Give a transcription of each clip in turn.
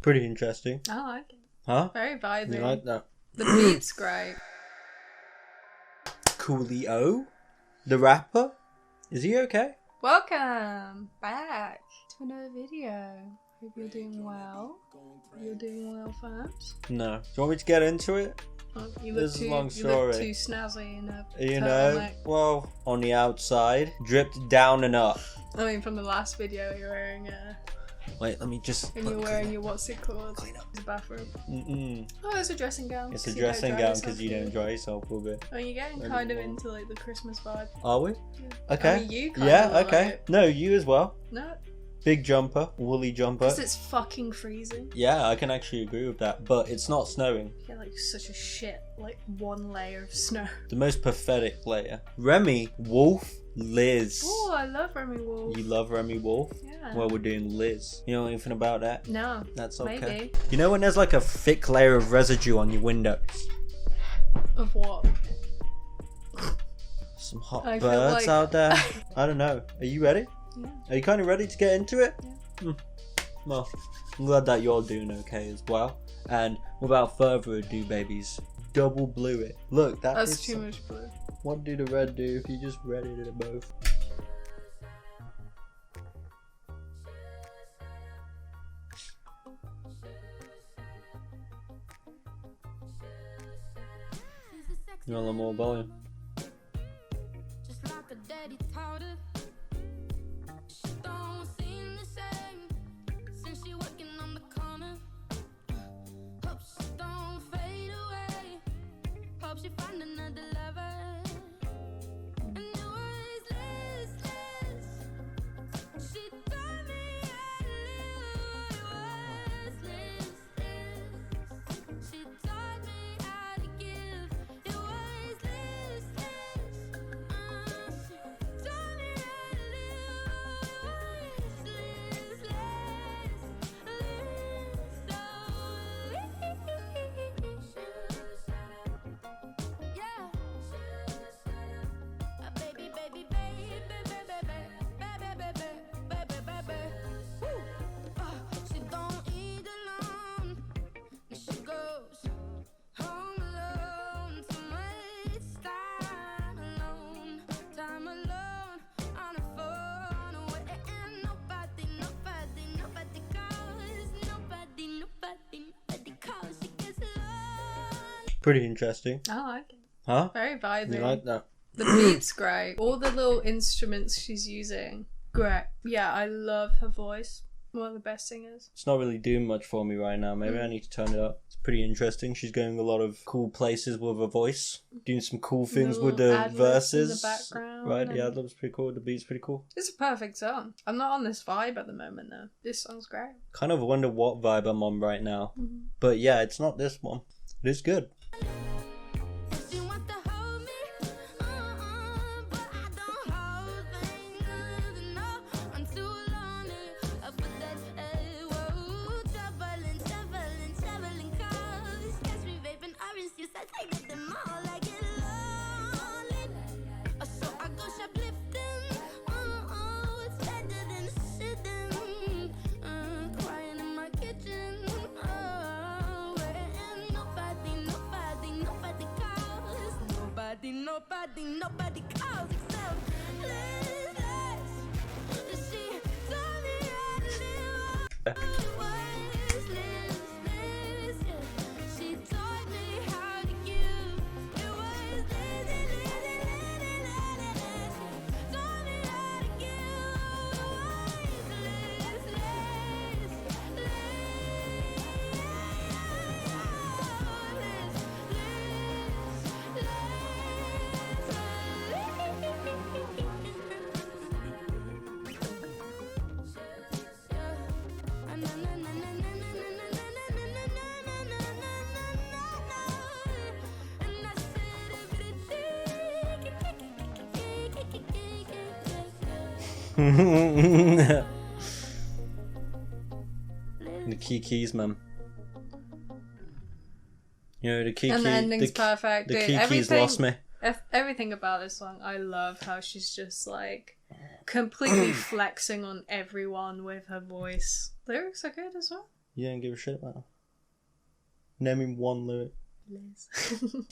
Pretty interesting. I like it. Huh? Very vibey. You like that? The beat's great. Coolio, the rapper, is he okay? Welcome back to another video. Hope you're doing well. You're doing well, fans. No. Do you want me to get into it? Oh, This is a long you look story. too snazzy in a You know, turtleneck. well, on the outside, dripped down and up. I mean, from the last video, you're wearing Wait, let me just. and you're wearing your what's it called? Clean up. It's a bathrobe. Mm-mm. Oh, it's a dressing gown. It's a So you don't dressing dry gown yourself because you too don't much. dry yourself a bit. Oh, you're getting kind of into like the Christmas vibe. Are we? Yeah. Okay. I mean, you kind Yeah, of look okay. like it. No, you as well. No, Big jumper, woolly jumper. because it's fucking freezing. Yeah, I can actually agree with that, but it's not snowing. You get like such a shit, like one layer of snow. The most pathetic layer. Remi Wolf, Liz. Oh, I love Remi Wolf. You love Remi Wolf? Yeah. Well, we're doing Liz. You know anything about that? No. That's okay. Maybe. You know when there's like a thick layer of residue on your windows? Of what? Some hot I feel birds like- out there. I don't know. Are you ready? Yeah. Are you kind of ready to get into it? Yeah. Well, I'm glad that you're doing okay as well. And without further ado, babies, double blue it. Look, That's too much blue. What do the red do if you just red it both? You want a little more volume? Just like a daddy taught her. She don't seem the same since she working on the corner. Hope she don't fade away. Hope she find another lover. And it was listless. She taught me how to live. It was listless. She taught me how to give. It was listless. She taught me how to live. It was listless. Yeah. Baby, baby, baby, baby, baby, baby, baby, baby. Woo. She don't eat alone. She goes home alone. Too much time alone on her phone. Where ain't nobody calls. She gets alone. Pretty interesting. I like it. Huh? Very vibey. You like that? The beat's great. All the little instruments she's using, great. Yeah, I love her voice. One of the best singers. It's not really doing much for me right now. Maybe I need to turn it up. It's pretty interesting. She's going a lot of cool places with her voice. Doing some cool things with Little the ad-libs verses. in the background Right, and- yeah, that was pretty cool. The beat's pretty cool. It's a perfect song. I'm not on this vibe at the moment though. This song's great. Kind of wonder what vibe I'm on right now. Mhm. But yeah, it's not this one. It is good. If she want to hold me, but I don't hold things. No, I'm too lonely. But that whoa, traveling cars. Catch me vaping orange juice. I take them all. I get lonely, so I go shoplifting. It's better than sitting, crying in my kitchen. Where ain't nobody calls. Nobody calls except Liz. She taught me how to live. It was Liz, yeah. She taught me how to give. It was Liz. She taught me how to give. It was Liz. The key keys, man. You know, the key And the ending's perfect. The Dude, key keys everything- lost me. Everything about this song, I love how she's just like completely flexing on everyone with her voice. Lyrics are good as well. You don't give a shit about her. Name me one lyric.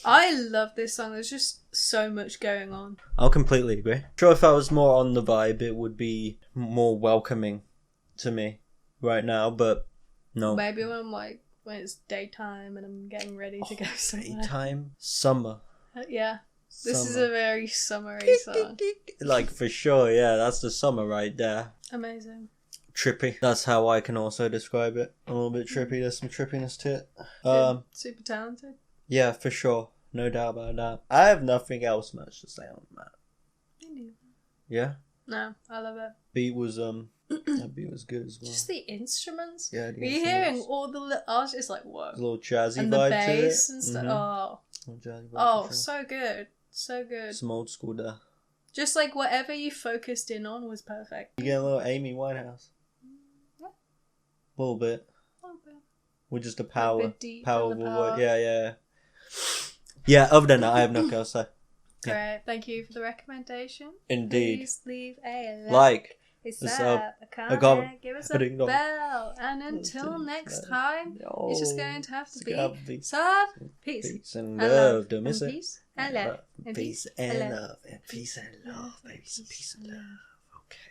I love this song. There's just so much going on. I'll completely agree. Sure, if I was more on the vibe, it would be more welcoming to me right now, but no. Maybe when it's daytime and I'm getting ready to go somewhere. Daytime, summer. Yeah. This is Summer. a very summery song. Like, for sure, yeah, that's the summer right there. Amazing. Trippy. That's how I can also describe it. A little bit trippy. There's some trippiness to it. Super talented. Yeah, for sure. No doubt about that. I have nothing else much to say on that. Yeah? No, I love it. Beat was, that beat was good as well. Just the instruments. Yeah, the Are you instruments. hearing all the little... I was just like, whoa. There's a little jazzy And the vibe bass to it. and stuff. Mm-hmm. Little jazzy vibe Oh, for sure. so good. So good. Some old school there. Just like whatever you focused in on was perfect. You get a little Amy Winehouse. Yeah. A little bit. Okay. With just a bit deep powerful in the voice. power. Yeah. Yeah, other than that, I have nothing else to say. Yeah. Great. Thank you for the recommendation. Indeed. Please leave a Like, a sub, sub, a comment, comment, give us a a ding dong. bell. And until next time, it's just going to have to be sub, peace, Peace and and love. Don't miss and it. peace, and love, and Peace and and love. love. And peace and love, baby. Some peace and love. Okay.